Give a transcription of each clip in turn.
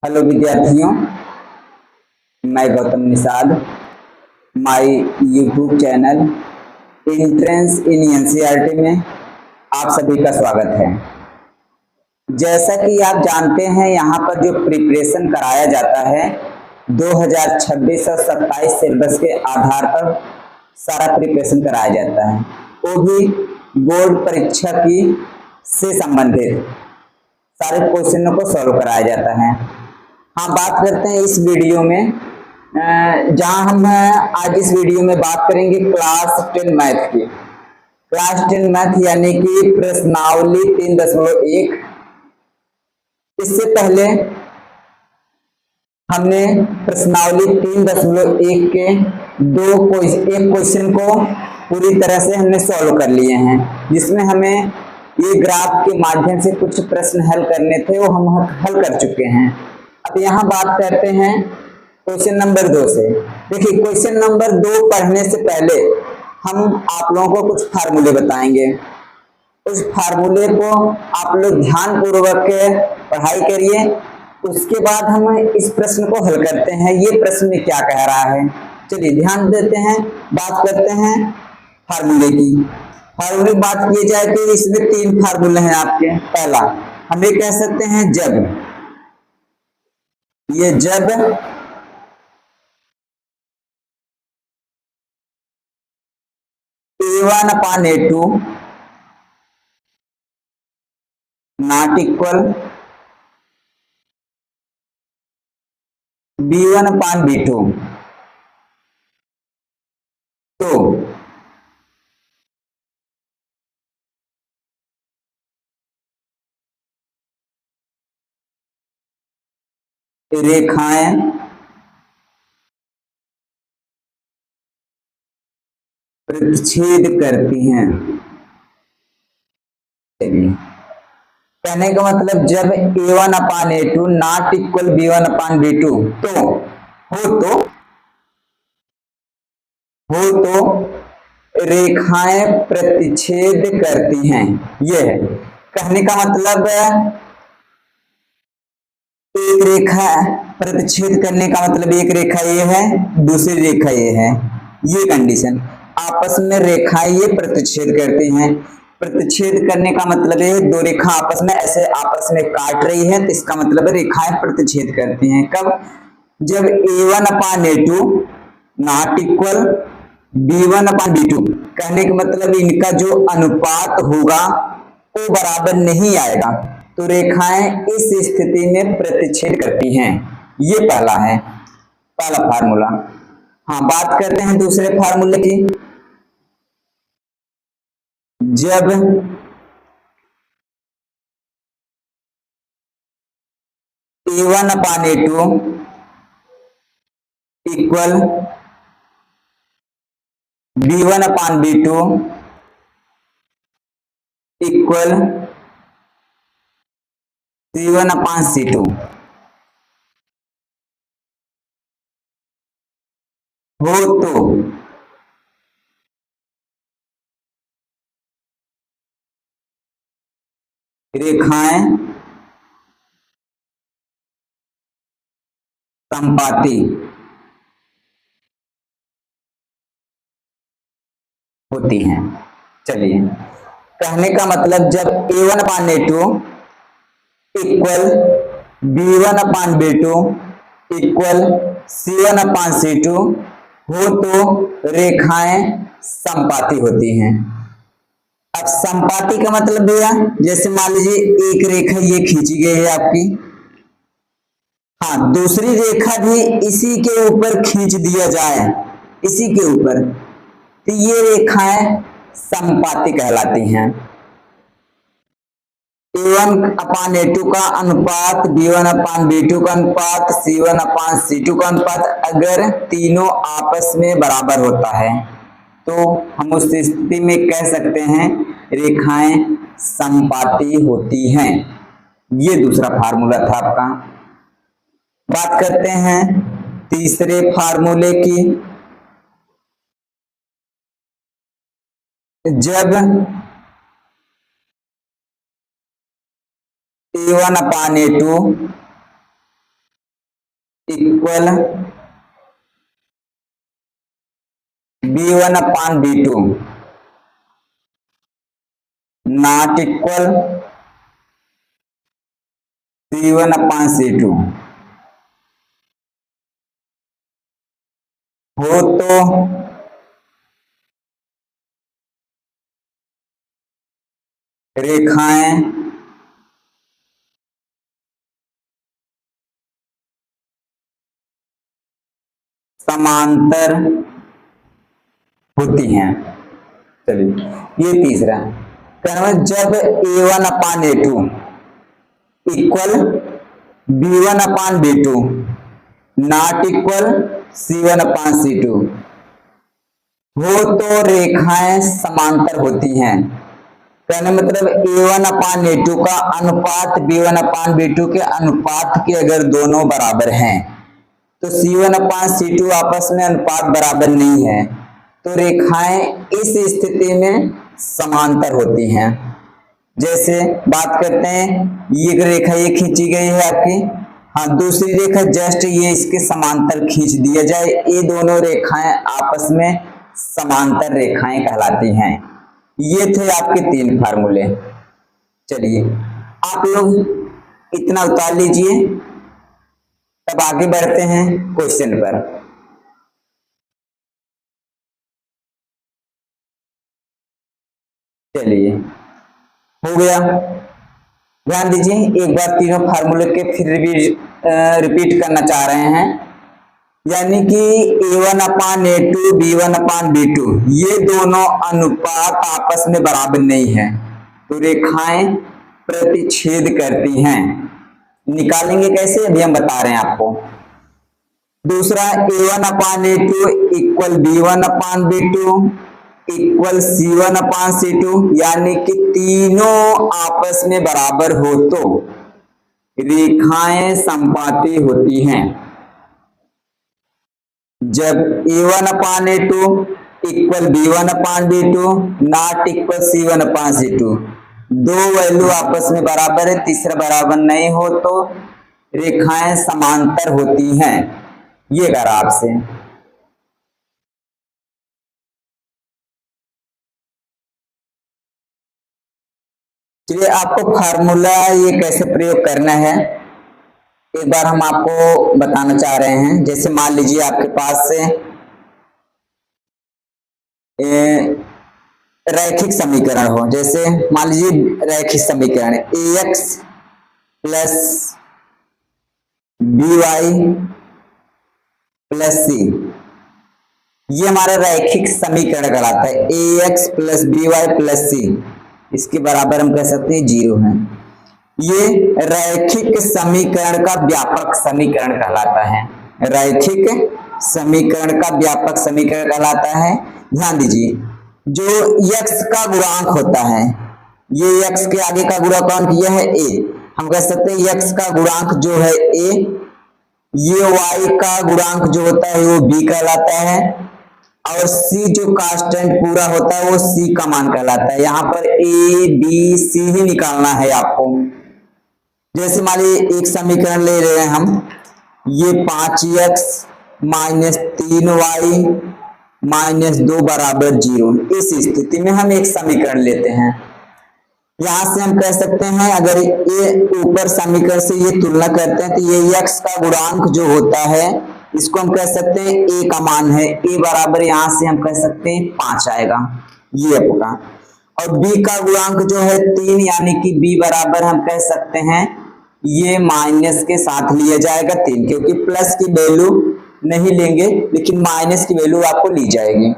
Hello विद्यार्थियों, मैं Gautam Nishad. My YouTube channel entrance in NCERT में आप सभी का स्वागत है। जैसा कि आप जानते हैं, यहाँ पर जो प्रिपरेशन कराया जाता है 2026 और 27 सिलेबस के आधार पर सारा प्रिपरेशन कराया जाता है, वो भी बोर्ड परीक्षा की से संबंधित सारे क्वेश्चनों को सॉल्व कराया जाता है। हाँ, बात करते हैं इस वीडियो में, जहां हम आज इस वीडियो में बात करेंगे क्लास 10 मैथ की। क्लास 10 मैथ यानी कि प्रश्नावली 3.1। इससे पहले हमने प्रश्नावली 3.1 के एक क्वेश्चन को पूरी तरह से हमने सॉल्व कर लिए हैं, जिसमें हमें ये ग्राफ के माध्यम से कुछ प्रश्न हल करने थे, वो हम हल कर चुके हैं। अब यहाँ बात करते हैं क्वेश्चन नंबर 2 से। देखिए, क्वेश्चन नंबर 2 पढ़ने से पहले हम आप लोगों को कुछ फार्मूले बताएंगे। उस फार्मूले को आप लोग ध्यान पूर्वक पढ़ाई करिए। उसके बाद हम इस प्रश्न को हल करते हैं, ये प्रश्न में क्या कह रहा है। चलिए ध्यान देते हैं, बात करते हैं फार्मूले की। फार्मूले की बात की जाए तो इसमें 3 फार्मूले हैं आपके। पहला हम ये कह सकते हैं जब A1/A2 नॉट इक्वल B1/B2, तो रेखाएं प्रतिच्छेद करती हैं। कहने का मतलब जब A1/A2 नॉट इक्वल B1/B2 हो तो रेखाएं प्रतिच्छेद करती हैं। यह है कहने का मतलब। एक रेखा प्रतिच्छेद करने का मतलब एक रेखा ये है, दूसरी रेखा ये है, ये कंडीशन आपस में रेखाएं ये प्रतिच्छेद करती हैं। प्रतिच्छेद करने का मतलब है दो रेखा आपस में ऐसे आपस में काट रही है, तो इसका मतलब है रेखाएं प्रतिच्छेद करती हैं। कब? जब A1/A2 नॉट इक्वल B1/B2। कहने का मतलब इनका जो अनुपात होगा वो बराबर नहीं आएगा, तो रेखाएं इस स्थिति में प्रतिच्छेद करती हैं। ये पहला है, पहला फार्मूला। हाँ, बात करते हैं दूसरे फार्मूले की। जब A1/A2 equal B1/B2 equal C1/C2 हो तो रेखाएं संपाती होती हैं। चलिए, कहने का मतलब जब A1/A2 equal B1/B2 equal C1/C2 हो तो रेखाएं संपाती होती हैं। अब संपाती का मतलब भैया, जैसे मान लीजिए एक रेखा ये खींची गई है आपकी, हाँ, दूसरी रेखा भी इसी के ऊपर खींच दिया जाए, इसी के ऊपर, तो ये रेखाएं संपाती कहलाती हैं। A1/A2 का अनुपात, B1/B2 का अनुपात, C1/C2 का अनुपात अगर तीनों आपस में बराबर होता है तो हम उस स्थिति में कह सकते हैं रेखाएं संपाती होती हैं। ये दूसरा फार्मूला था आपका। बात करते हैं तीसरे फार्मूले की। जब A1/A2 equal B1 upon B2 not equal C1 upon C2 हो तो रेखाएं समांतर होती हैं। चलिए ये तीसरा कहना जब A1 upon A2 equal B1 upon B2 not equal C1 upon C2 हो तो रेखाएं समांतर होती हैं। कहने मतलब A1 अपान A2 का अनुपात B1 अपान B2 के अनुपात के अगर दोनों बराबर हैं तो C1 अपान C2 आपस में अनुपात बराबर नहीं है तो रेखाएं इस स्थिति में समांतर होती हैं। जैसे बात करते हैं ये रेखा ये खींची गई है आपकी, हाँ दूसरी रेखा जस्ट ये इसके समांतर खींच दिया जाए, ये दोनों रेखाएं आपस में समांतर रेखाएं कहलाती हैं। ये थे आपके 3 फार्मूले। चलिए आप लोग इतना उतार लीजिए, तब आगे बढ़ते हैं क्वेश्चन पर। चलिए हो गया, ध्यान दीजिए एक बार तीनों फार्मूले के फिर रिपीट करना चाह रहे हैं। यानी कि A1 अपान A2 B1 अपान B2 ये दोनों अनुपात आपस में बराबर नहीं है तो रेखाएं प्रतिच्छेद करती हैं। निकालेंगे कैसे अभी हम बता रहे हैं आपको। दूसरा A1 अपान A2 इक्वल B1 अपान B2 इक्वल C1 अपान C2 यानी कि तीनों आपस में बराबर हो तो रेखाएं संपाती होती हैं। जब A1 upon A2 equal B1 upon B2 not equal C1 upon C2 दो वैल्यू आपस में बराबर है, तीसरा बराबर नहीं हो तो रेखाएं समांतर होती हैं। ये करा आपसे। चलिए आपको फार्मूला ये कैसे प्रयोग करना है एक बार हम आपको बताना चाह रहे हैं। जैसे मान लीजिए आपके पास से रैखिक समीकरण हो, जैसे मान लीजिए रैखिक समीकरण ax प्लस by प्लस सी, ये हमारा रैखिक समीकरण कहलाता है। ax प्लस by प्लस सी इसके बराबर हम कह सकते हैं 0 है। ये रैखिक समीकरण का व्यापक समीकरण कहलाता है। रैखिक समीकरण का व्यापक समीकरण कहलाता है। ध्यान दीजिए जो x का गुणांक होता है, ये x के आगे का गुणांक यह है a, हम कह सकते हैं x का गुणांक जो है a, ये y का गुणांक जो होता है वो b कहलाता है और c जो कांस्टेंट पूरा होता है वो c का मान कहलाता है। यहाँ पर a b c ही निकालना है आपको। जैसे मान लीजिए एक समीकरण ले रहे हैं हम, ये 5x माइनस 3y माइनस 2 बराबर 0, इस स्थिति में हम एक समीकरण लेते हैं। यहां से हम कह सकते हैं अगर ये ऊपर समीकरण से ये तुलना करते हैं तो ये x का गुणांक जो होता है इसको हम कह सकते हैं a का मान है, a बराबर यहां से हम कह सकते हैं 5 आएगा ये आपका। और b का गुणांक जो है 3 यानी कि b बराबर हम कह सकते हैं ये माइनस के साथ लिया जाएगा 3, क्योंकि प्लस की वैल्यू नहीं लेंगे लेकिन माइनस की वैल्यू आपको ली जाएगी।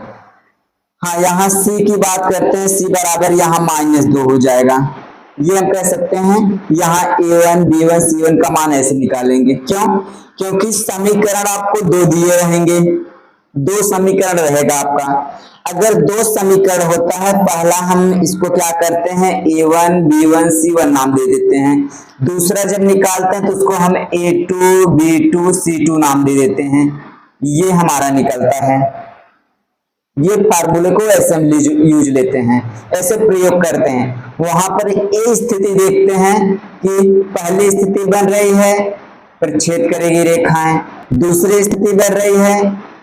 हाँ यहाँ c की बात करते हैं, c बराबर यहाँ -2 हो जाएगा। ये हम कह सकते हैं यहाँ a1 b1 c1 का मान ऐसे निकालेंगे। क्यों? क्योंकि समीकरण आपको 2 दिए रहेंगे, 2 समीकरण रहेगा आपका। अगर 2 समीकरण होता है, पहला हम इसको क्या करते हैं a1 b1 c1 नाम दे देते हैं, दूसरा जब निकालते हैं तो उसको हम a2 b2 c2 नाम दे देते हैं। ये हमारा निकलता है। ये फार्मूले को ऐसे हम यूज लेते हैं, ऐसे प्रयोग करते हैं। वहां पर ए स्थिति देखते हैं कि पहली स्थिति बन रही है प्रतिच्छेद करेगी रेखाएं। दूसरी स्थिति बन रही है,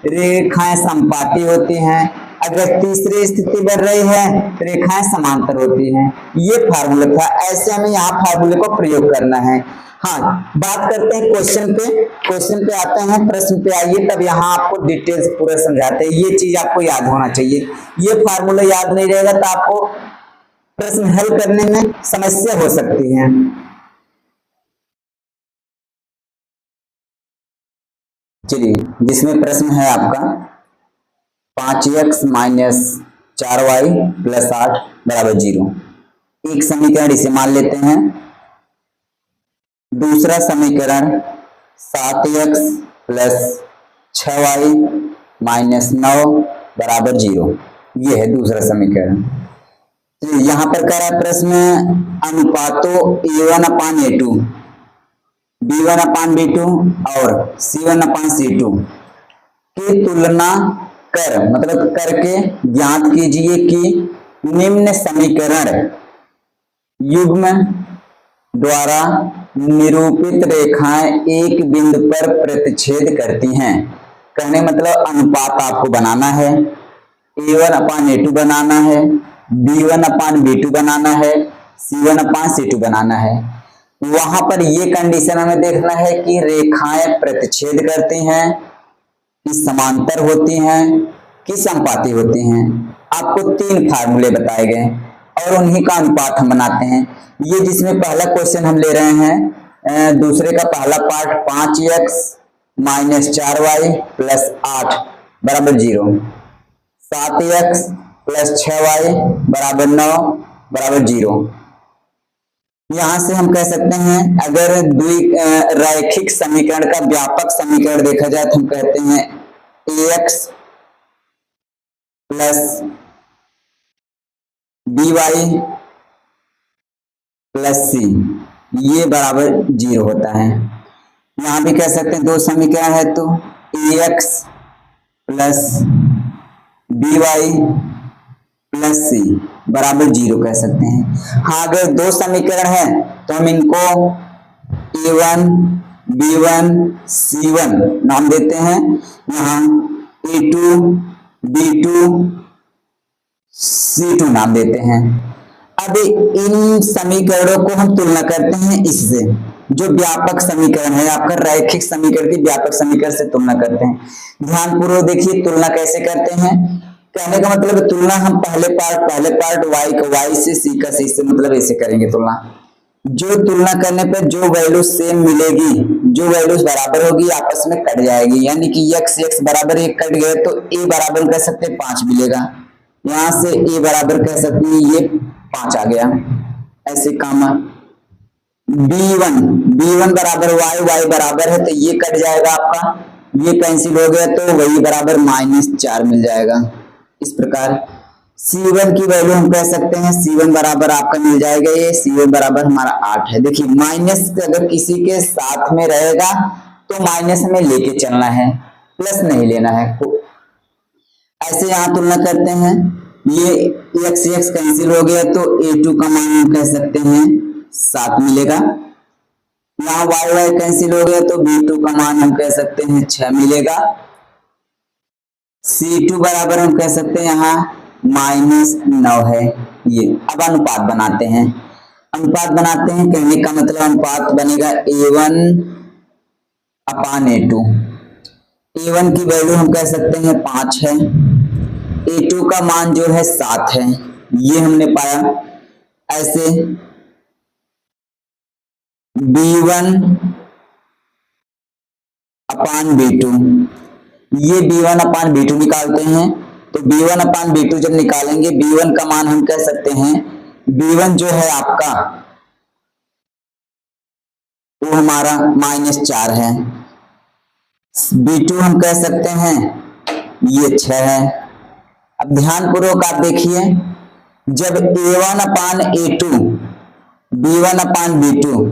रेखाएं समपाती होती हैं। अगर तीसरी स्थिति बन रही है, रेखाएं समांतर होती हैं। ये फार्मूला था, ऐसे हमें यहाँ फार्मूले को प्रयोग करना है। हाँ, बात करते हैं क्वेश्चन पे। क्वेश्चन पे आते हैं, प्रश्न पे आइए, तब यहाँ आपको डिटेल्स पूरा समझाते हैं। ये चीज आपको याद होना चाहिए। ये फार्मूला याद नहीं रहेगा तो आपको प्रश्न हल करने में समस्या हो सकती है। चलिए, जिसमें प्रश्न है आपका 5x माइनस 4y प्लस 8 बराबर 0। एक समीकरण इसे मान लेते हैं। दूसरा समीकरण 7x प्लस 6y माइनस 9 बराबर 0। ये है दूसरा समीकरण। यहां पर कह रहा है प्रश्न अनुपातों a1 अपान a2, b1 अपान b2 और c1 अपान c2 की तुलना कर, मतलब करके ज्ञात कीजिए कि निम्न समीकरण युग्म द्वारा निरूपित रेखाएं एक बिंदु पर प्रतिच्छेद करती हैं। कहने मतलब अनुपात आपको बनाना है, a1 अपान a2 बनाना है, b1 अपान b2 बनाना है, c1 अपान c2 बनाना है। वहां पर ये कंडीशन हमें देखना है कि रेखाएं प्रतिच्छेद करती हैं, कि समांतर होती हैं, कि समपाती होती हैं। आपको 3 फार्मूले बताए गए और उन्हीं का अनुपात हम बनाते हैं। ये जिसमें पहला क्वेश्चन हम ले रहे हैं, दूसरे का पहला part 5x minus 4y plus 8 बराबर 0, 7x प्लस 6y बराबर 9 बराबर 0। यहां से हम कह सकते हैं, अगर रैखिक समीकरण का व्यापक समीकरण देखा जाए तो हम कहते हैं ax plus by plus c ये बराबर 0 होता है। यहां भी कह सकते हैं, दो समीकरण है तो ax plus by plus c बराबर 0 कह सकते हैं। हाँ, अगर दो समीकरण है तो हम इनको a1 b1 c1 नाम देते हैं। यहाँ a2 b2 c2 नाम देते हैं। अब इन समीकरणों को हम तुलना करते हैं इससे, जो व्यापक समीकरण है आपका, रैखिक समीकरण की व्यापक समीकरण से तुलना करते हैं। ध्यानपूर्वक देखिए तुलना कैसे करते हैं। कहने का मतलब तुलना हम पहले पार्ट y का y से, c का c से, मतलब ऐसे करेंगे तुलना। जो तुलना करने पर जो वैल्यू सेम मिलेगी, जो वैल्यूज बराबर होगी, आपस में कट जाएगी। यानी कि x बराबर 1 कट गए तो a बराबर कह सकते हैं 5 मिलेगा। यहां से a बराबर कह सकते हैं ये 5 आ गया। ऐसे काम b1 बराबर y बराबर है तो ये कट जाएगा आपका, ये कैंसिल हो गया तो वही बराबर -4 मिल जाएगा। इस प्रकार C1 की वैल्यू हम कह सकते हैं, C1 बराबर आपका मिल जाएगा, ये C1 बराबर हमारा 8 है। देखिए माइनस अगर किसी के साथ में रहेगा तो माइनस हमें लेके चलना है, प्लस नहीं लेना है। ऐसे यहाँ तुलना करते हैं, ये x कैंसिल हो गया तो a2 का मान हम कह सकते हैं 7 मिलेगा। यहाँ y कैंसिल हो गया तो b2 का मान हम कह सकते हैं 6 मिलेगा। C2 बराबर हम कह सकते हैं यहाँ -9 है। ये अब अनुपात बनाते हैं, कहने का मतलब अनुपात बनेगा a1 अपान a2। a1 की वैल्यू हम कह सकते हैं 5 है, a2 का मान जो है 7 है, ये हमने पाया। ऐसे b1 अपान b2, ये b1 अपान b2 निकालते हैं तो b1 अपान b2 जब निकालेंगे, b1 का मान हम कह सकते हैं, b1 जो है आपका वो हमारा -4 है, b2 हम कह सकते हैं ये 6 है। अब ध्यानपूर्वक आप देखिए, जब a1 अपान a2 b1 अपान b2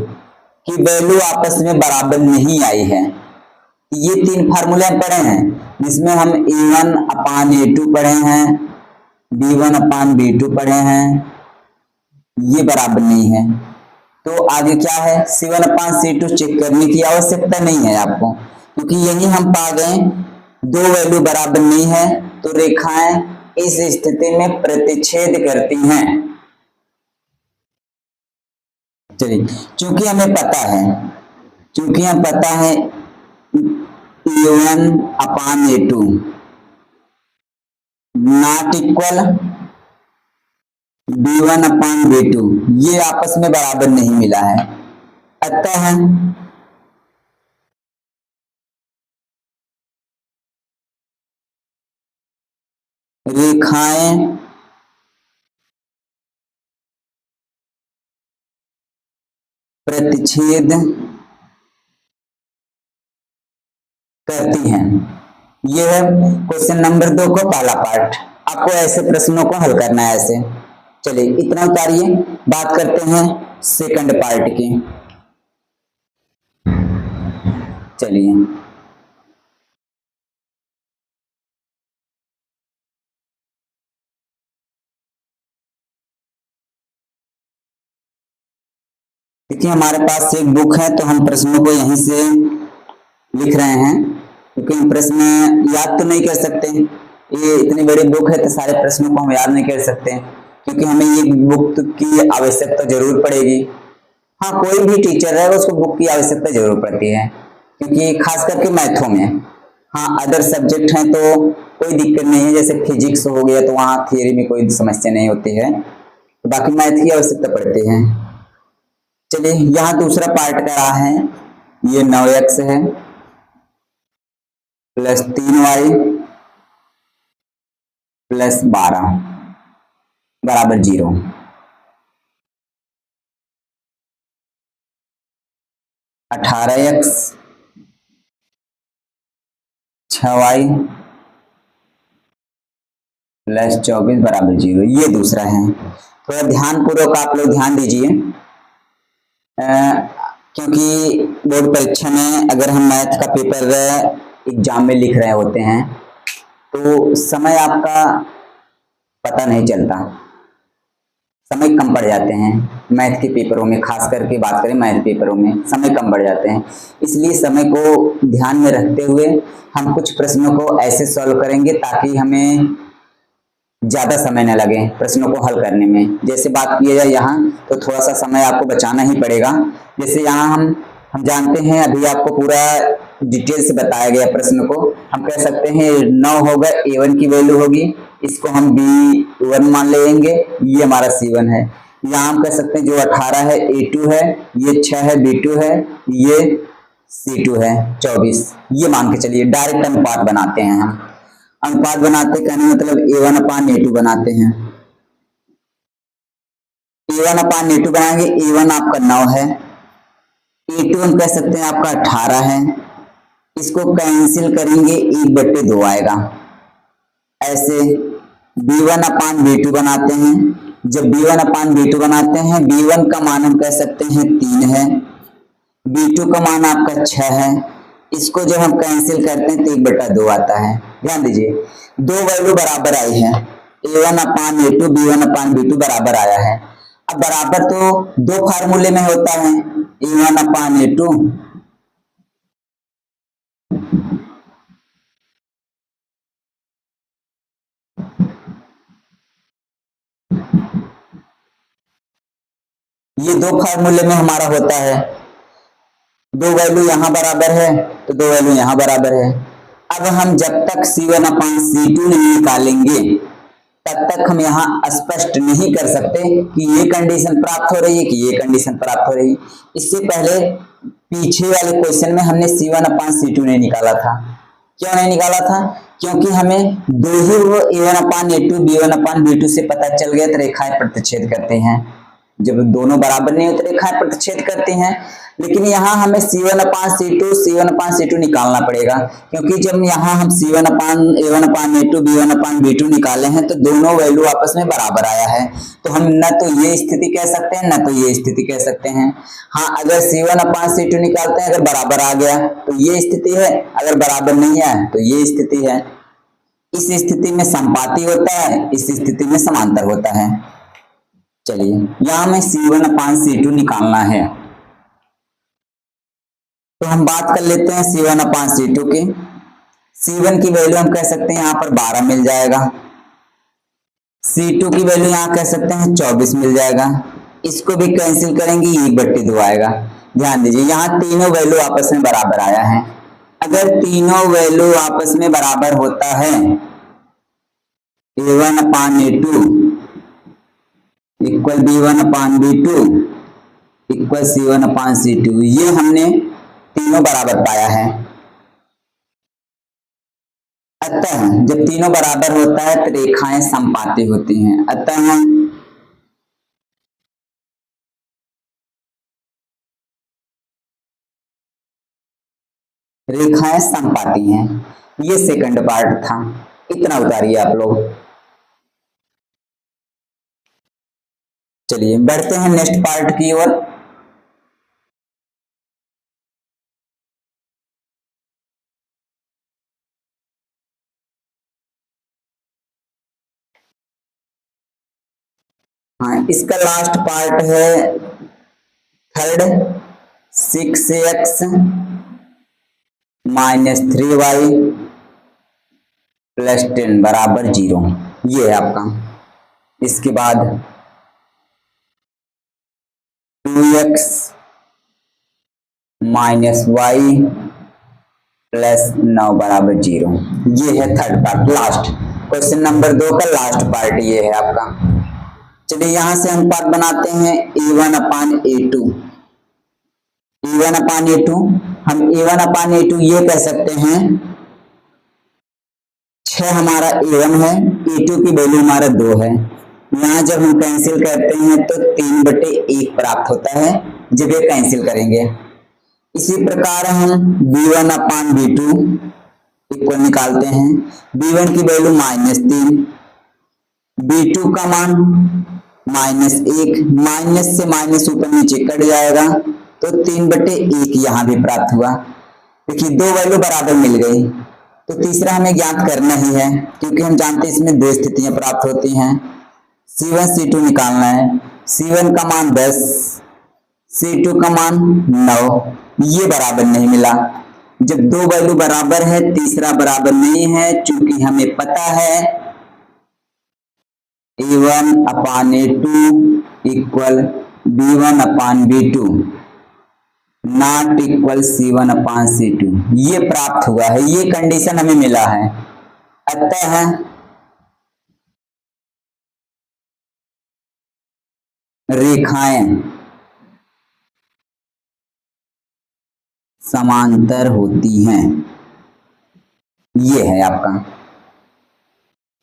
की वैल्यू आपस में बराबर नहीं आई है, ये 3 फार्मूले पढ़े हैं जिसमें हम a1 अपान a2 पढ़े हैं, b1 अपान b2 पढ़े हैं, ये बराबर नहीं है। तो आगे क्या है, C1/C2 चेक करने की आवश्यकता नहीं है आपको, क्योंकि यही हम पा गए दो वैल्यू बराबर नहीं है तो रेखाएं इस स्थिति में प्रतिच्छेद करती हैं। चलिए, चूंकि हमें पता है A1/A2 नॉट इक्वल B1/B2, ये आपस में बराबर नहीं मिला है, अतः रेखाएं प्रतिच्छेद करती हैं। यह है क्वेश्चन नंबर 2 को पहला पार्ट। आपको ऐसे प्रश्नों को हल करना है ऐसे। चलिए इतना उतारिए, बात करते हैं सेकंड पार्ट की। चलिए देखिए, हमारे पास एक बुक है तो हम प्रश्नों को यहीं से लिख रहे हैं, क्योंकि हम प्रश्न याद तो नहीं कर सकते, ये इतनी बड़ी बुक है तो सारे प्रश्नों को हम याद नहीं कर सकते, क्योंकि हमें ये बुक की आवश्यकता जरूर पड़ेगी। हाँ, कोई भी टीचर है उसको बुक की आवश्यकता जरूर पड़ती है, क्योंकि खास करके मैथों में। हाँ, अदर सब्जेक्ट हैं तो कोई दिक्कत नहीं है, जैसे फिजिक्स हो गया तो वहाँ थियरी में कोई समस्या नहीं होती है, तो बाकी मैथ की आवश्यकता पड़ती है। चलिए, यहाँ दूसरा पार्ट का रहा है, ये 9x है प्लस 3y प्लस 12 बराबर 0। 18x 6y प्लस 24 बराबर 0, ये दूसरा है। थोड़ा ध्यानपूर्वक आप लोग ध्यान दीजिए, क्योंकि बोर्ड परीक्षा में अगर हम मैथ का पेपर एग्जाम में लिख रहे होते हैं तो समय आपका पता नहीं चलता, समय कम पड़ जाते हैं मैथ के पेपरों में, खास करके बात करें मैथ पेपरों में समय कम पड़ जाते हैं। इसलिए समय को ध्यान में रखते हुए हम कुछ प्रश्नों को ऐसे सॉल्व करेंगे ताकि हमें ज्यादा समय न लगे प्रश्नों को हल करने में। जैसे बात किया जाए यहाँ तो थोड़ा सा समय आपको बचाना ही पड़ेगा। जैसे यहाँ हम जानते हैं, अभी आपको पूरा डिटेल से बताया गया प्रश्न को, हम कह सकते हैं 9 होगा, A1 की वैल्यू होगी, इसको हम B1 मान लेंगे, ये हमारा C1 है। यहाँ हम कह सकते हैं जो 18 है A2 है, ये 6 है B2 है, ये C2 है 24, ये मान के चलिए। डायरेक्ट अनुपात बनाते हैं हम, अनुपात बनाते कहने मतलब A1/A2 बनाते हैं। A1/A2 बनाएंगे, A1 आपका 9 है, A2 हम कह सकते हैं आपका 18 है, इसको कैंसिल करेंगे 1/2 आएगा। ऐसे B1/B2 बनाते हैं। जब B1/B2 बनाते हैं, B1 का मान हम कह सकते हैं 3 है, B2 का मान आपका 6 है, इसको जब हम कैंसिल करते हैं तो 1/2 आता है। ध्यान दीजिए, दो वैल्यू बराबर आई है, A1/A2 B1/B2 बराबर आया है। अब बराबर तो दो फार्मूले में होता है, A1/A2 ये दो फार्मूले में हमारा होता है, दो वैल्यू यहां बराबर है तो दो वैल्यू यहां बराबर है। अब हम जब तक C1/C2 नहीं निकालेंगे तब तक हम यहाँ स्पष्ट नहीं कर सकते कि ये कंडीशन प्राप्त हो रही है कि ये कंडीशन प्राप्त हो रही है। इससे पहले पीछे वाले क्वेश्चन में हमने C1/C2 नहीं निकाला था। क्यों नहीं निकाला था? क्योंकि हमें दो ही वो A1/A2 B1/B2 से पता चल गया तो रेखाएं प्रतिच्छेद करते हैं। जब दोनों बराबर नहीं होते रेखाएं प्रतिच्छेद करती हैं। लेकिन यहाँ हमें C1/C2 निकालना पड़ेगा, क्योंकि जब यहाँ हम A1/A2 B1/B2 निकाले हैं तो दोनों वैल्यू आपस में बराबर आया है, तो हम न तो ये स्थिति कह सकते हैं न तो ये स्थिति कह सकते हैं। हाँ, अगर C1/C2 निकालते हैं, अगर बराबर आ गया तो ये स्थिति है, अगर बराबर नहीं आया तो ये स्थिति है। इस स्थिति में संपाती होता है, इस स्थिति में समांतर होता है। चलिए यहां हमें C1 अपान C2 निकालना है, तो हम बात कर लेते हैं C1 अपान C2 की। C1 की वैल्यू हम कह सकते हैं यहाँ पर 12 मिल जाएगा, C2 की वैल्यू यहाँ कह सकते हैं 24 मिल जाएगा। इसको भी कैंसिल करेंगे, 1/2 आएगा। ध्यान दीजिए यहाँ तीनों वैल्यू आपस में बराबर आया है। अगर तीनों वैल्यू आपस में बराबर होता है, A1 अपान A2 इक्वल B1 अपान B2 इक्वल C1 अपान C2, ये हमने तीनों बराबर पाया है। अतः जब तीनों बराबर होता है तो रेखाएं समपाती होती हैं। अतः रेखाएं समपाती हैं। ये सेकंड पार्ट था, इतना उतारिए आप लोग। चलिए बढ़ते हैं नेक्स्ट पार्ट की ओर। हाँ, इसका लास्ट पार्ट है third. 6x minus 3y plus 10 बराबर 0, ये है आपका। इसके बाद 2x माइनस वाई प्लस 9 बराबर 0, ये है third part, last question number 2 का लास्ट पार्ट ये है आपका। चलिए यहां से हम पार्ट बनाते हैं A1 अपान A2। A1 अपान A2, हम A1 अपान A2 ये कह सकते हैं 6 हमारा A1 है, A2 की वैल्यू हमारा 2 है। यहाँ जब हम कैंसिल करते हैं तो 3/1 प्राप्त होता है, जब ये कैंसिल करेंगे। इसी प्रकार हम B1 अपान B2 इक्वल निकालते हैं। B1 की वैल्यू -3, B2 का मान -1, माइनस से माइनस ऊपर नीचे कट जाएगा तो 3/1 यहाँ भी प्राप्त हुआ। देखिए दो वैल्यू बराबर मिल गई, तो तीसरा हमें ज्ञात करना ही है, क्योंकि हम जानते हैं इसमें दो स्थितियां प्राप्त होती हैं। C1 C2 निकालना है। C1 का मान 10, C2 का मान 9, ये बराबर नहीं मिला। जब दो वैल्यू बराबर है, तीसरा बराबर नहीं है, चूंकि हमें पता है A1 upon A2 equal B1 upon B2 not equal C1 upon C2, ये प्राप्त हुआ है, ये कंडीशन हमें मिला है। अतः रेखाएं समांतर होती हैं, ये है आपका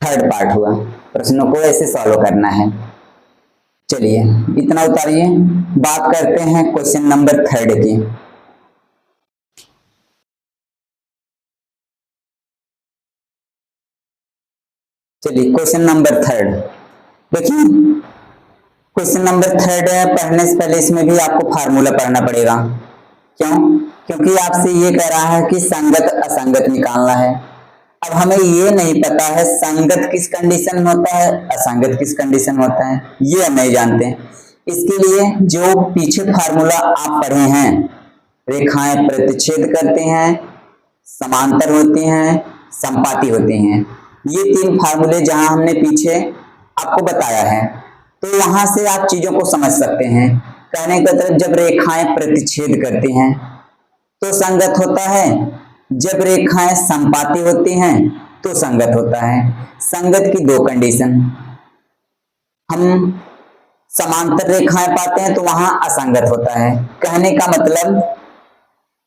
थर्ड पार्ट हुआ। प्रश्नों को ऐसे सॉल्व करना है। चलिए इतना उतारिए, बात करते हैं क्वेश्चन नंबर थर्ड की। चलिए क्वेश्चन नंबर थर्ड देखिए, क्वेश्चन नंबर थर्ड है, पढ़ने से पहले इसमें भी आपको फार्मूला पढ़ना पड़ेगा। क्यों? क्योंकि आपसे ये कह रहा है कि संगत असंगत निकालना है। अब हमें ये नहीं पता है संगत किस कंडीशन में होता है, असंगत किस कंडीशन में होता है, ये हम नहीं जानते। इसके लिए जो पीछे फार्मूला आप पढ़े हैं, रेखाएं प्रतिच्छेद करते हैं, समांतर होती हैं, संपाती होती हैं, ये तीन फार्मूले जहां हमने पीछे आपको बताया है, तो वहां से आप चीजों को समझ सकते हैं। कहने का मतलब जब रेखाएं प्रतिच्छेद करती हैं तो संगत होता है, जब रेखाएं संपाती होती हैं तो संगत होता है। संगत की दो कंडीशन, हम समांतर रेखाएं पाते हैं तो वहां असंगत होता है। कहने का मतलब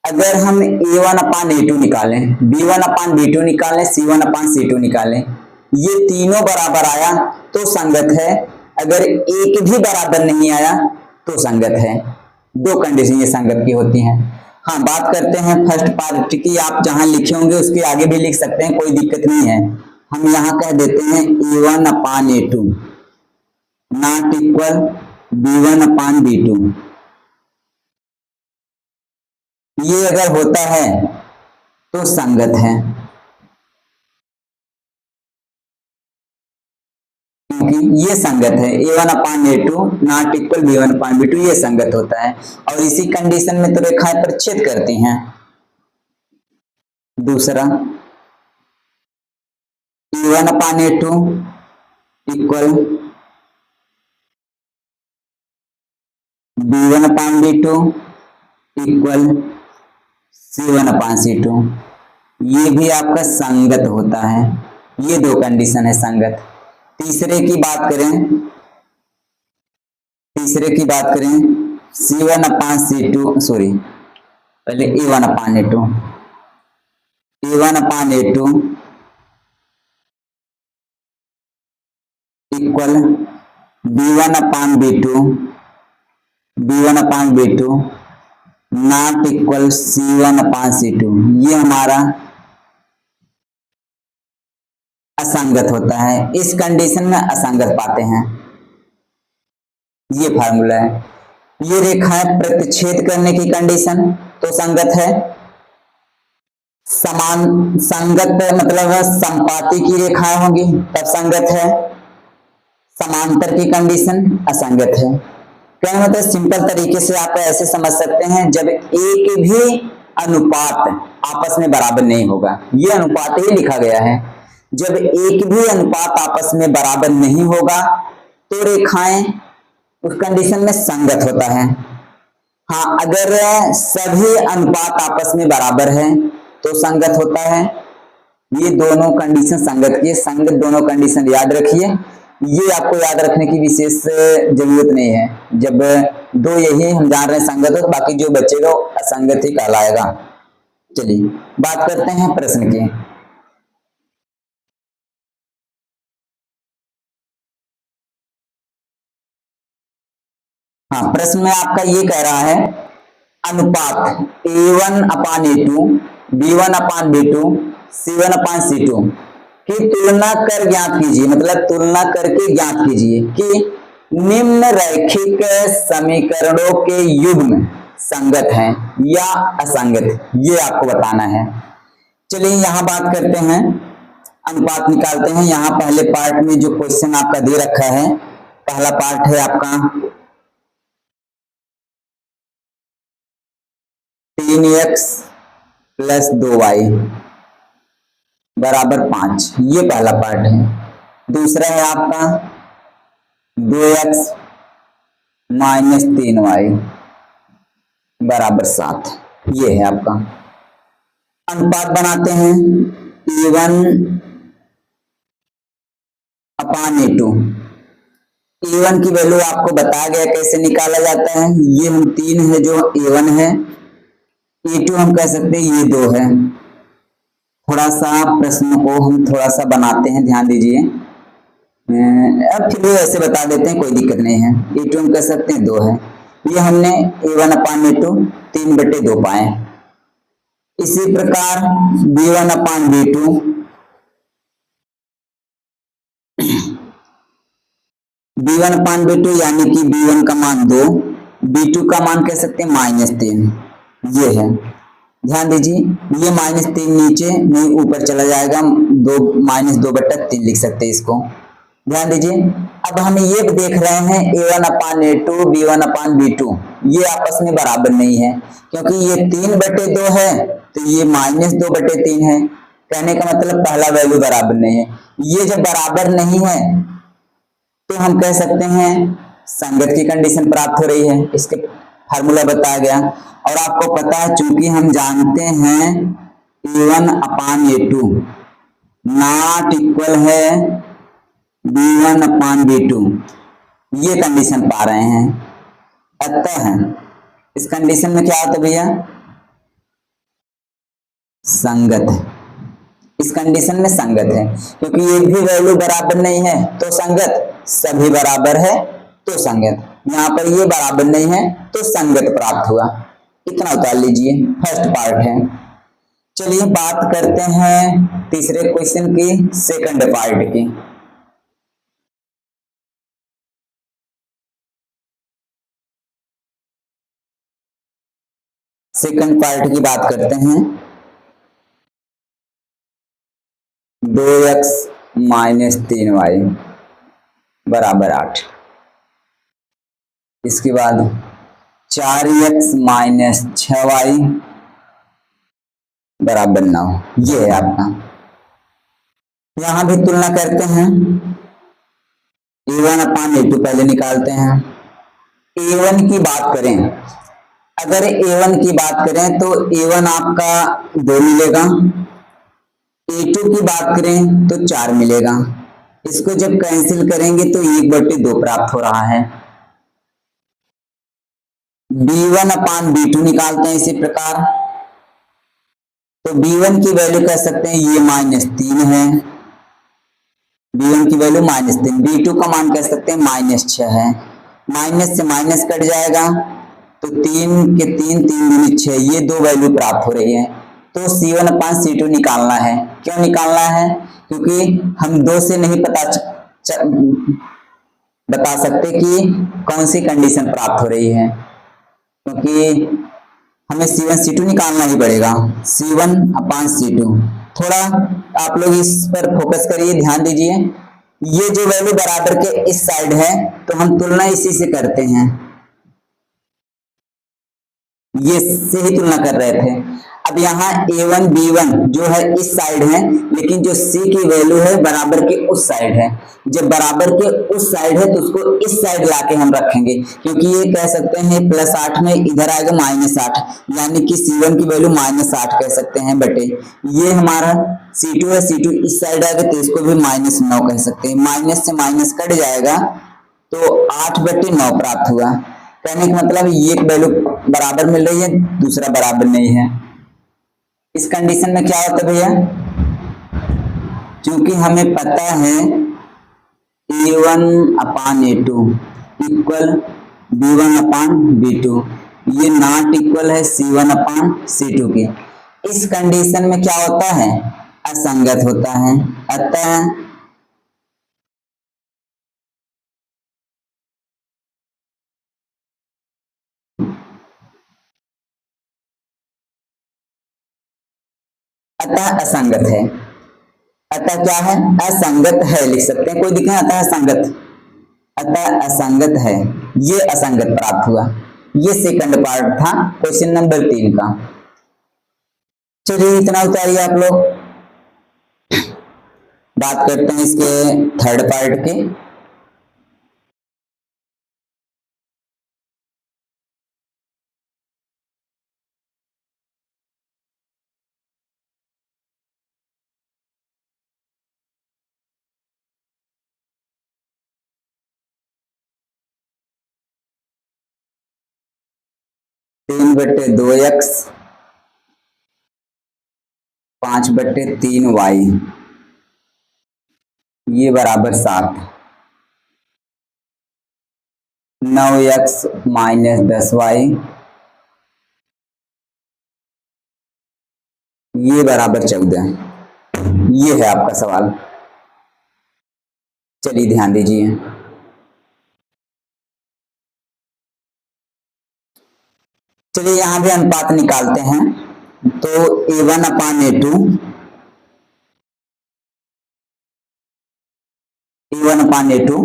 अगर हम A1 अपान A2 निकालें, B1 अपान B2 निकालें, C1 अपान C2 निकालें, ये तीनों बराबर आया तो संगत है, अगर एक भी बराबर नहीं आया तो संगत है। दो कंडीशन ये संगत की होती हैं। हाँ, बात करते हैं फर्स्ट पार्ट की। आप जहां लिखे होंगे उसके आगे भी लिख सकते हैं, कोई दिक्कत नहीं है। हम यहां कह देते हैं A1 upon A2 not equal B1 upon B2। ये अगर होता है तो संगत है, कि ये संगत है, A1/A2 नॉट इक्वल B1/B2, ये संगत होता है। और इसी कंडीशन में तो रेखाएं प्रच्छेद करती हैं। दूसरा A1/A2 equal B1/B2 equal C1/C2, ये भी आपका संगत होता है। ये दो कंडीशन है संगत। तीसरे की बात करें C1/C2, सॉरी पहले A1/A2 equal B1/B2 not equal C1/C2, ये हमारा असंगत होता है। इस कंडीशन में असंगत पाते हैं। ये फार्मूला है। ये रेखाएं प्रतिच्छेद करने की कंडीशन तो संगत है। समान संगत मतलब संपाती की रेखाएं होंगी तब संगत है। समांतर की कंडीशन असंगत है। क्या मतलब सिंपल तरीके से आप ऐसे समझ सकते हैं, जब एक भी अनुपात आपस में बराबर नहीं होगा, ये अनुपात ही लिखा गया है, जब एक भी अनुपात आपस में बराबर नहीं होगा तो रेखाएं उस कंडीशन में संगत होता है। हाँ, अगर सभी अनुपात आपस में बराबर है तो संगत होता है। ये दोनों कंडीशन संगत की, संगत दोनों कंडीशन याद रखिए। ये आपको याद रखने की विशेष जरूरत नहीं है। जब दो यही हम जान रहे हैं संगत हो, तो बाकी जो बचेगा असंगत ही कहलाएगा। चलिए बात करते हैं प्रश्न की। हाँ, प्रश्न में आपका ये कह रहा है अनुपात A1/A2 B1/B2 C1/C2 की तुलना कर ज्ञात कीजिए, मतलब तुलना करके ज्ञात कीजिए कि निम्न रैखिक समीकरणों के युग्म संगत हैं या असंगत, ये आपको बताना है। चलिए यहां बात करते हैं, अनुपात निकालते हैं। यहां पहले पार्ट में जो क्वेश्चन आपका दे रखा है, पहला पार्ट है आपका 3x + 2y = 5, ये पहला पार्ट है। दूसरा है आपका 2x - 3y = 7, ये है आपका। अनुपात बनाते हैं A1/A2। A1 की वैल्यू आपको बताया गया कैसे निकाला जाता है। ये हम 3 है जो A1 है, A2 हम कह सकते हैं ये 2 है। थोड़ा सा प्रश्न को हम थोड़ा सा बनाते हैं, ध्यान दीजिए। अब फिर भी ऐसे बता देते हैं, कोई दिक्कत नहीं है। A2 हम कह सकते हैं 2 है। ये हमने A1/A2 3/2 पाए। इसी प्रकार B1/B2 यानी कि B1 का मान 2, B2 का मान कह सकते हैं -3, ये है। ध्यान दीजिए, ये -3 नीचे नहीं ऊपर चला जाएगा, 2 -2/3 लिख सकते हैं इसको। ध्यान दीजिए, अब हम ये देख रहे हैं A1/A2 B1/B2 ये आपस में बराबर नहीं है, क्योंकि ये 3/2 है तो ये -2/3 है। कहने का मतलब पहला वैल्यू बराबर नहीं है। ये जब बराबर नहीं है तो हम कह सकते हैं संगत की कंडीशन प्राप्त हो रही है। इसके फार्मूला बताया गया, और आपको पता है चूंकि हम जानते हैं A1/A2 नॉट इक्वल है B1/B2, ये कंडीशन पा रहे हैं। अतः इस कंडीशन में क्या होता है भैया, संगत है। इस कंडीशन में संगत है, क्योंकि एक भी वैल्यू बराबर नहीं है तो संगत, सभी बराबर है तो संगत। यहां पर ये बराबर नहीं है तो संगत प्राप्त हुआ। इतना उतार लीजिए, फर्स्ट पार्ट है। चलिए बात करते हैं तीसरे क्वेश्चन की, सेकंड पार्ट की। सेकंड पार्ट की बात करते हैं। 2x - 3y बराबर 8। इसके बाद 4x माइनस 6y बराबर 9। ये है आपका। यहां भी तुलना करते हैं। a1 अपान a2 पहले निकालते हैं। a1 की बात करें, अगर a1 की बात करें तो a1 आपका 2 मिलेगा। a2 की बात करें तो 4 मिलेगा। इसको जब कैंसिल करेंगे तो 1/2 प्राप्त हो रहा है। b1 अपान b2 निकालते हैं इसी प्रकार। तो b1 की वैल्यू कह सकते हैं ये -3 है। b1 की वैल्यू -3, b2 का मान कह सकते हैं -6 है। माइनस से माइनस कट जाएगा तो 3 के 3, 3 दूनी 6, ये 2 वैल्यू प्राप्त हो रही है। तो C1 अपान C2 निकालना है। क्यों निकालना है? क्योंकि हम 2 से नहीं बता सकते कि कौन सी कंडीशन प्राप्त हो रही है, क्योंकि हमें C1 C2 निकालना ही पड़ेगा। C1 अपान C2। थोड़ा आप लोग इस पर फोकस करिए, ध्यान दीजिए। ये जो वैल्यू बराबर के इस साइड है तो हम तुलना इसी से करते हैं, ये से ही तुलना कर रहे थे। अब यहाँ a1 b1 जो है इस साइड है, लेकिन जो c की वैल्यू है बराबर के उस साइड है। जब बराबर के उस साइड है तो उसको इस साइड लाके हम रखेंगे, क्योंकि ये कह सकते हैं +8 में इधर आएगा -8, यानी कि C1 की वैल्यू -8 कह सकते हैं बटे ये हमारा C2 है। C2 इस साइड आएगा तो इसको भी -9 कह सकते हैं। माइनस से माइनस कट जाएगा तो 8/9 प्राप्त हुआ। कहने का मतलब ये वैल्यू बराबर मिल रही है, दूसरा बराबर नहीं है। इस कंडीशन में क्या होता है भैया, क्योंकि हमें पता है a1 अपान a2 इक्वल b1 अपान b2, ये नॉट इक्वल है C1 अपान C2 के। इस कंडीशन में क्या होता है, असंगत होता है। अतः असंगत है। अतः क्या है, असंगत है लिख सकते हैं, कोई दिक्कत। अतः असंगत, अतः असंगत है, ये असंगत प्राप्त हुआ। ये सेकंड पार्ट था क्वेश्चन नंबर 3 का। चलिए इतना उतारिए आप लोग। बात करते हैं इसके थर्ड पार्ट के। तीन बटे 2x 5/3y ये बराबर 7। 9x माइनस 10y ये बराबर 14। ये है आपका सवाल। चलिए ध्यान दीजिए। चलिए यहां भी अनुपात निकालते हैं। तो a1 अपान a2, a1 अपान a2,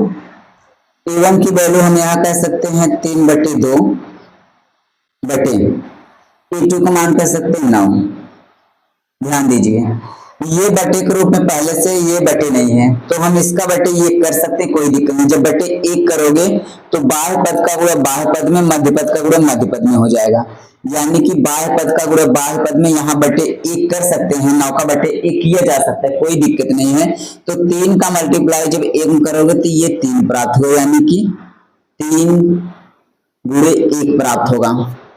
a1 की वैल्यू हम यहाँ कह सकते हैं 3/2 बटे a2 का मान कह सकते हैं 9। ध्यान दीजिए, ये बटे के रूप में पहले से ये बटे नहीं है तो हम इसका बटे ये कर सकते हैं, कोई दिक्कत नहीं। जब बटे 1 करोगे तो बाह्य पद का गुणा बाह्य पद में, मध्य पद का गुणा मध्य पद में हो जाएगा। यानी कि बाह्य पद का गुणा बाह्य पद में यहाँ बटे 1 कर सकते हैं, 9 का बटे 1 किया जा सकता है, कोई दिक्कत नहीं है। तो 3 का मल्टीप्लाई जब 1 करोगे तो ये 3 प्राप्त होगा, यानी कि 3 गुणे 1 प्राप्त होगा।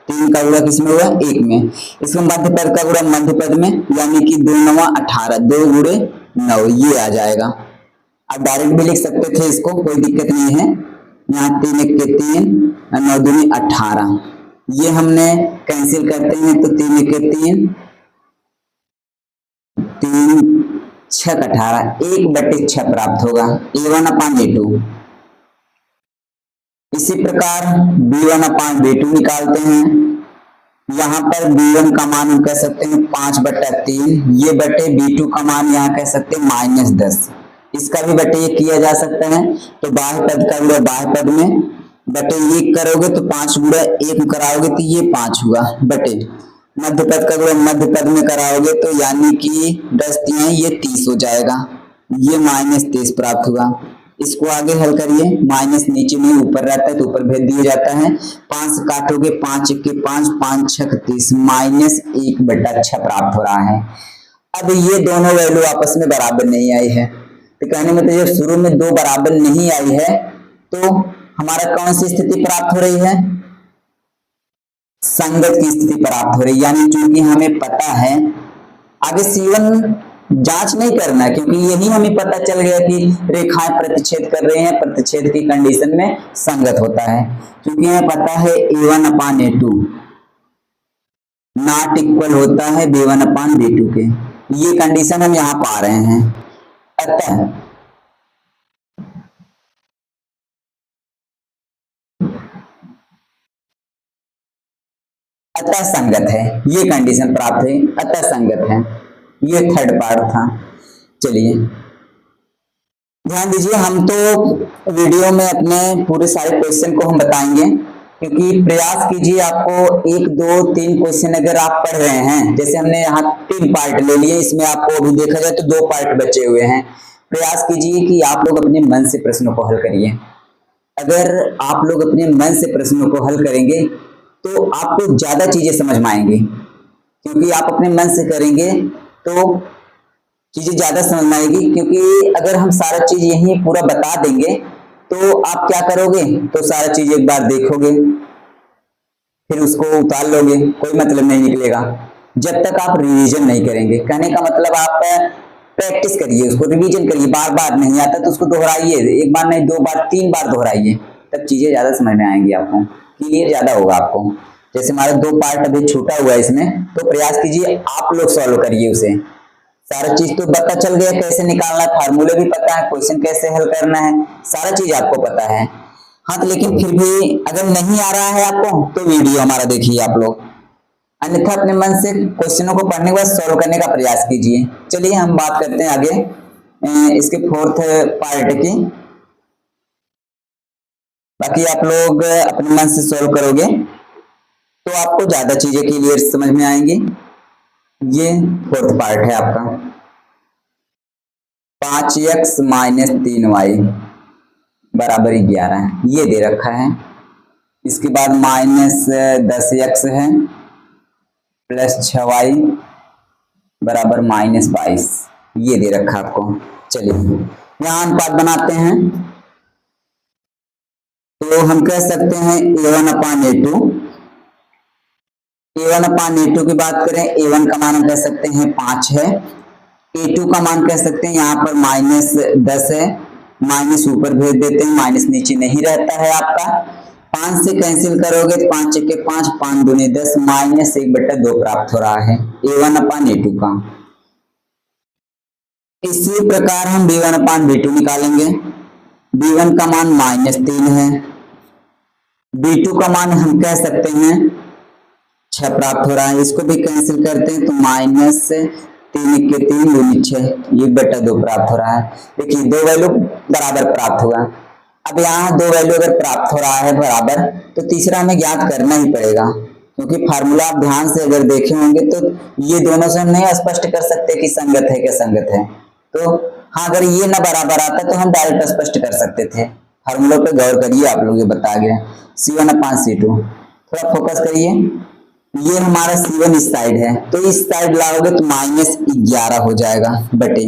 3 का गुणा किसमें हुआ, 1 में। इसमें मध्य पद का गुणा मध्य पद में, यानी कि 2 9 18, 2 गुणे 9 ये आ जाएगा। आप डायरेक्ट भी लिख सकते थे इसको, कोई दिक्कत नहीं है। यहाँ 3 1 के 3, 9 दूनी 18, ये हमने कैंसिल करते हैं तो 3 1 के 3, 3 6 18, 1/6 प्राप्त होगा। a1 अपान a2। इसी प्रकार b1 अपान b2 निकालते हैं। यहाँ पर b1 का मान हम कह सकते हैं 5/3, ये बटे b2 का मान यहाँ कह सकते हैं -10। इसका भी बटे ये किया जा सकता है। तो बाह्य पद का गुणा बाह्य पद में बटे ये करोगे तो 5 गुणा 1 कराओगे तो ये 5 हुआ बटे मध्य पद का गुणा मध्य पद में कराओगे तो यानी कि 10 तिहाई ये 30 हो जाएगा, ये -30 प्राप्त हुआ। इसको आगे हल करिए, माइनस नीचे में ऊपर रहता है तो ऊपर भेज दिया जाता है। 5 से काटोगे 5 के 5 5 6 30 -1/6 प्राप्त हो रहा है। अब ये दोनों वैल्यू आपस में बराबर नहीं आई है, तो कहने में तो जब शुरू में दो बराबर नहीं आई है तो हमारा कौन सी स्थिति प्राप्त हो रही है? संगत की स्थिति प्राप्त हो रही है। यानी चूंकि हमें पता है, आगे C1 जांच नहीं करना है क्योंकि यही हमें पता चल गया कि रेखाएं प्रतिच्छेद कर रही हैं, प्रतिच्छेद की कंडीशन में संगत होता है। क्योंकि हमें पता है A1/A2 नॉट इक्वल होता है B1/B2 के, ये कंडीशन हम यहां पा रहे हैं। अतः संगत है, ये कंडीशन प्राप्त है, अतः संगत है। ये थर्ड पार्ट था। चलिए ध्यान दीजिए, हम तो वीडियो में अपने पूरे सारे क्वेश्चन को हम बताएंगे, क्योंकि प्रयास कीजिए आपको 1 2 3 क्वेश्चन अगर आप पढ़ रहे हैं, जैसे हमने यहाँ 3 पार्ट ले लिए, इसमें आपको अभी देखा जाए तो 2 पार्ट बचे हुए हैं। प्रयास कीजिए कि आप लोग अपने मन से प्रश्नों को हल करिए। अगर आप लोग अपने मन से प्रश्नों को हल करेंगे तो आपको ज्यादा चीजें समझ में आएंगी, क्योंकि आप अपने मन से करेंगे तो चीजें ज्यादा समझ में आएगी। क्योंकि अगर हम सारा चीज यही पूरा बता देंगे तो आप क्या करोगे, तो सारा चीज एक बार देखोगे फिर उसको उतार लोगे, कोई मतलब नहीं निकलेगा जब तक आप रिवीजन नहीं करेंगे। कहने का मतलब आप प्रैक्टिस करिए, उसको रिवीजन करिए, बार बार नहीं आता तो उसको दोहराइए, 1 बार नहीं 2 बार 3 बार दोहराइए, तब चीजें ज्यादा समझ में आएंगी, आपको क्लियर ज्यादा होगा आपको। जैसे हमारा 2 पार्ट अभी छूटा हुआ है इसमें, तो प्रयास कीजिए आप लोग सॉल्व करिए उसे। सारा चीज तो पता चल गया, कैसे निकालना है, फार्मूले भी पता है, क्वेश्चन कैसे हल करना है, सारा चीज आपको पता है। हाँ तो लेकिन फिर भी अगर नहीं आ रहा है आपको तो वीडियो हमारा देखिए आप लोग, अन्यथा अपने मन से क्वेश्चनों को पढ़ने के बाद सॉल्व करने का प्रयास कीजिए। चलिए हम बात करते हैं आगे इसके 4th पार्ट की। बाकी आप लोग अपने मन से सॉल्व करोगे तो आपको ज्यादा चीजें क्लियर समझ में आएंगी। ये 4th पार्ट है आपका, 5x - 3y बराबर 11 ये दे रखा है। इसके बाद -10x है प्लस 6y बराबर -22 ये दे रखा आपको। चलिए यहां अनुपात बनाते हैं, तो हम कह सकते हैं A1/A2। A1/A2 की बात करें, A1 का मान हम कह सकते हैं 5 है, A2 का मान कह सकते हैं यहाँ पर -10 है, माइनस ऊपर भेज देते हैं, माइनस नीचे नहीं रहता है आपका। 5 से कैंसिल करोगे तो 5 के 5 5 दूनी 10 -1/2 प्राप्त हो रहा है A1/A2 का। इसी प्रकार हम B1/B2 निकालेंगे। B1 का मान -3 है, B2 का मान हम कह सकते हैं 6 प्राप्त हो रहा है। इसको भी कैंसिल करते हैं तो -3 के 3 दूनी 6 1/2 प्राप्त हो रहा है। देखिए 2 वैल्यू बराबर प्राप्त हुआ। अब यहाँ 2 वैल्यू अगर प्राप्त हो रहा है बराबर, तो तीसरा हमें ज्ञात करना ही पड़ेगा, क्योंकि फार्मूला आप ध्यान से अगर देखे होंगे तो ये दोनों से हम नहीं स्पष्ट कर सकते कि संगत है क्या संगत है। तो हाँ, अगर ये ना बराबर आता तो हम डायरेक्ट स्पष्ट कर सकते थे। फार्मूला पे गौर करिए, आप लोग ये बता गया C1/C2। थोड़ा फोकस करिए, ये हमारा C1 इस साइड है, तो इस साइड लाओगे तो -11 हो जाएगा बटे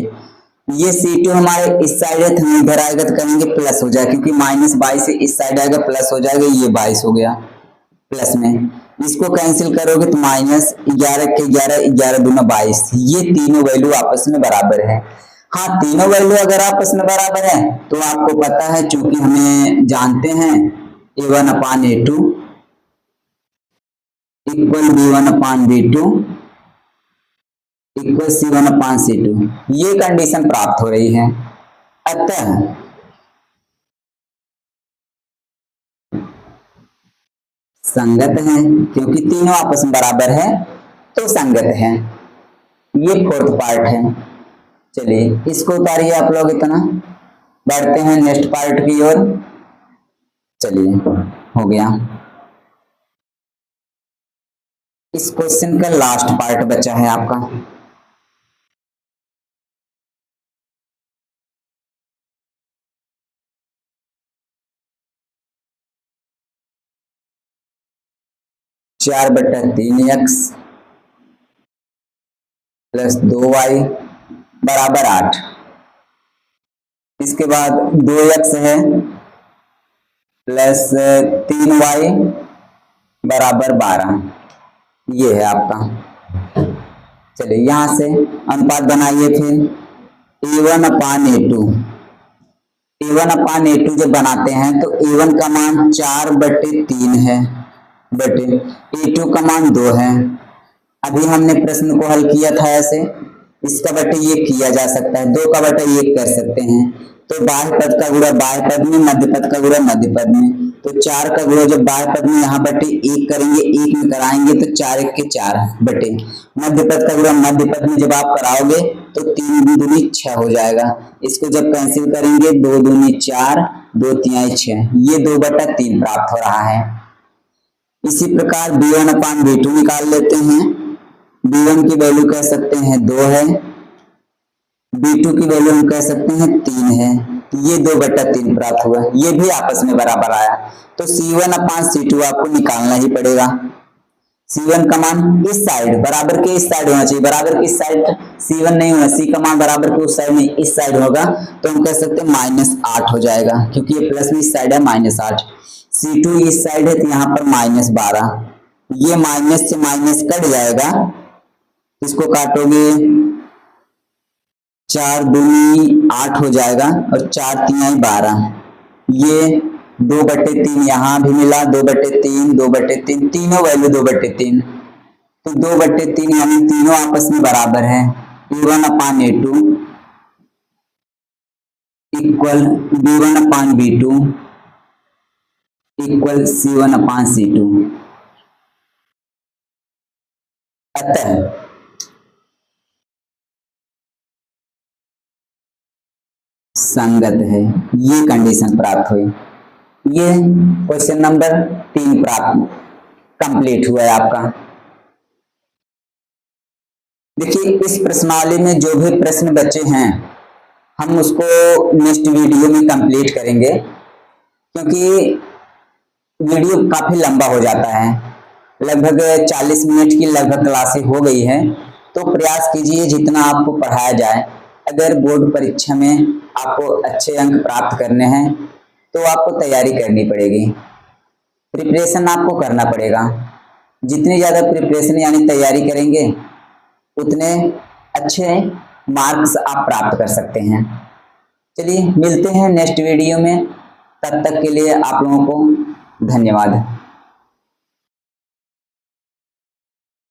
ये C2 हमारे इस साइड है, तो हम इधर आएगा तो करेंगे प्लस हो जाएगा, क्योंकि -22 से इस साइड आएगा प्लस हो जाएगा, ये 22 हो गया प्लस में। इसको कैंसिल करोगे तो -11 के 11 11 दूना 22, ये तीनों वैल्यू आपस में बराबर है। हाँ, तीनों वैल्यू अगर आपस में बराबर है तो आपको पता है, चूंकि हमें जानते हैं A1/A2 equal B1/B2 equal C1/C2, ये कंडीशन प्राप्त हो रही है। अतः संगत है, क्योंकि तीनों आपस में बराबर है तो संगत है। ये 4th पार्ट है। चलिए इसको उतारिए आप लोग इतना, बढ़ते हैं नेक्स्ट पार्ट की ओर। चलिए हो गया। इस क्वेश्चन का लास्ट पार्ट बचा है आपका। चार बटा 3x प्लस 2y बराबर 8। इसके बाद 2x है प्लस 3y बराबर 12। ये है आपका। चलिए यहां से अनुपात बनाइए फिर a1 अपान a2। a1 अपान a2 जब बनाते हैं तो a1 का मान 4/3 है बटे a2 का मान 2 है। अभी हमने प्रश्न को हल किया था ऐसे, इसका बटे ये किया जा सकता है, 2 का बटा 1 कर सकते हैं। तो बाह्य पद का गुणा बाह्य पद में, मध्य पद का गुणा मध्य पद में। तो 4 का गुणा जब बाह्य पद में यहाँ बटे 1 करेंगे, 1 में कराएंगे तो 4 1 के 4 बटे मध्य पद का गुणा मध्य पद में जब आप कराओगे तो 3 दूनी 6 हो जाएगा। इसको जब कैंसिल करेंगे 2 दूनी 4, 2 तिहाई 6, ये 2/3 प्राप्त हो रहा है। इसी प्रकार b1 अपान b2 निकाल लेते हैं। b1 की वैल्यू कह सकते हैं 2 है, b2 की वैल्यू हम कह सकते हैं 3 है। ये 2/3 प्राप्त हुआ, ये भी आपस में बराबर आया। तो c1 अपान c2 आपको निकालना ही पड़ेगा। c1 का मान इस साइड बराबर के इस साइड होना चाहिए, बराबर के इस साइड c1 नहीं होना, c का मान बराबर के उस साइड नहीं इस साइड होगा। तो हम कह सकते हैं -8 हो जाएगा, क्योंकि ये प्लस में इस साइड है -8। c2 इस साइड है तो यहाँ पर -12। ये माइनस से माइनस कट जाएगा, इसको काटोगे 4 दूनी 8 हो जाएगा और 4 तिहाई 12। ये 2/3 यहाँ भी मिला, 2/3, 2/3, तीनों वैल्यू 2/3। तो 2/3 यानी तीनों आपस में बराबर है। a1 अपान a2 इक्वल b1 अपान b2 इक्वल c1 अपान c2। अतः संगत है, ये कंडीशन प्राप्त हुई। ये क्वेश्चन नंबर 3 प्राप्त कंप्लीट हुआ है आपका। देखिए इस प्रश्नावली में जो भी प्रश्न बचे हैं हम उसको नेक्स्ट वीडियो में कंप्लीट करेंगे, क्योंकि वीडियो काफी लंबा हो जाता है। लगभग 40 मिनट की लगभग क्लासें हो गई है। तो प्रयास कीजिए जितना आपको पढ़ाया जाए। अगर बोर्ड परीक्षा में आपको अच्छे अंक प्राप्त करने हैं तो आपको तैयारी करनी पड़ेगी, प्रिपरेशन आपको करना पड़ेगा। जितनी ज़्यादा प्रिपरेशन यानी तैयारी करेंगे उतने अच्छे मार्क्स आप प्राप्त कर सकते हैं। चलिए मिलते हैं नेक्स्ट वीडियो में, तब तक के लिए आप लोगों को धन्यवाद।